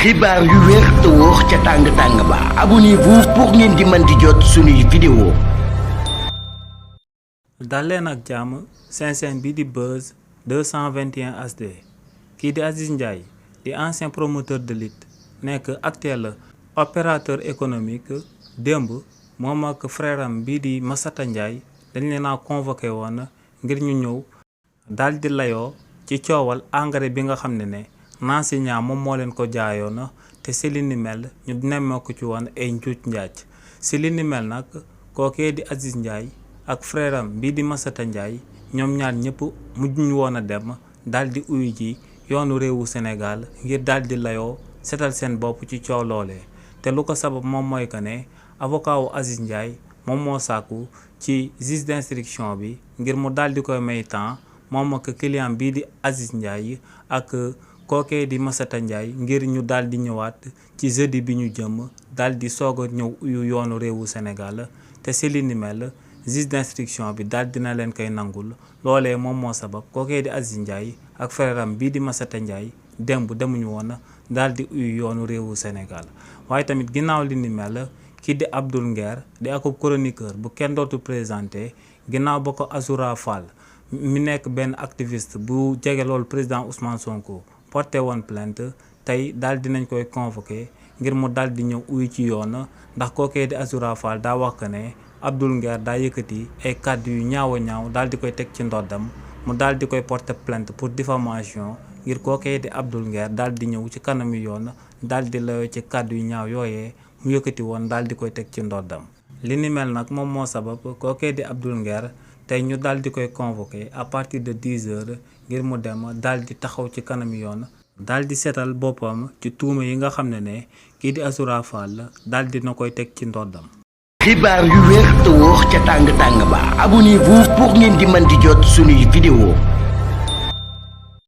xibaar yu wér te wóor ca tàng ba abonnez-vous pour ngeen di mën di jot suñuy vidéo. daleen ak jàmm seen bi di Buzz 221 HD kii di Aziz Ndiaye di ancien promoteur de lutte nekk actuel opérateur économique démb moom ak frère am bii di Massata Ndiaye dañ leen a convoqué woon ngir ñu ñëw daal di layoo ci coowal engrais bi nga xam ne Nancy Niang moom moo leen ko jaayoon te si li ni mel ñu nemmeeku ci woon ay njuuj njaaj si li ni mel nag kookee di Aziz Ndiaye ak frère am bii di Massata Ndiaye ñoom ñaar ñëpp mujjuñu woon a dem daal di uyu ji yoonu réewu Sénégal ngir daal di layoo setal seen bopp ci coow loolee te lu ko sabab moom mooy que ne avocat wu Aziz Ndiaye moom moo sàkku ci juge d'instruction bi ngir mu daal di koy may temps moom ak client bii di Aziz Ndiaye ak kookee di Massata Ndiaye ngir ñu daal di ñëwaat ci jeudi bi ñu jëm daal di soog a ñëw uyu yoonu réewu Sénégal te si li ni mel juge d'instruction bi daal dina leen koy nangul loolee moom moo sabab kookee di Aziz Ndiaye ak frère am bii di Massata Ndiaye démb demuñu woon daal di uyu yoonu réewu Sénégal waaye tamit ginnaaw li ni mel kii di Abdoul Nguer di akub chroniqueur bu kenn dootu présenté ginnaaw ba ko Azoura Fall mi nekk benn activiste bu jege loolu président Ousmane Sonko porté woon plainte tey daal dinañ koy convoqué ngir mu daal di ñëw uyu ci yoon ndax kookee di Azoura Fall daa wax ne Abdoul Nguer daa yëkkati ay kàddu yu ñaaw a ñaaw daal di koy teg ci ndoddam mu daal di koy porté plainte pour diffamation ngir kookee di Abdoul Nguer daal di ñëw ci kanamu yoon daal di layoo ci kàddu yu ñaaw yooyee mu yëkkati woon daal di koy teg ci ndoddam li ni mel nag moom moo sabab kookee di Abdoul Nguer tey ñu daal di koy convoqué à partir de 10 heures ngir mu dem daal di taxaw ci kanam yoon daal di seetal boppam ci tuuma yi nga xam ne kii di Azoura Fall daal di na koy teg ci ndoddam. xibaar yu wér te wóor ca tàng ba abonnez-vous pour ngeen di mën di jot suñuy vidéo.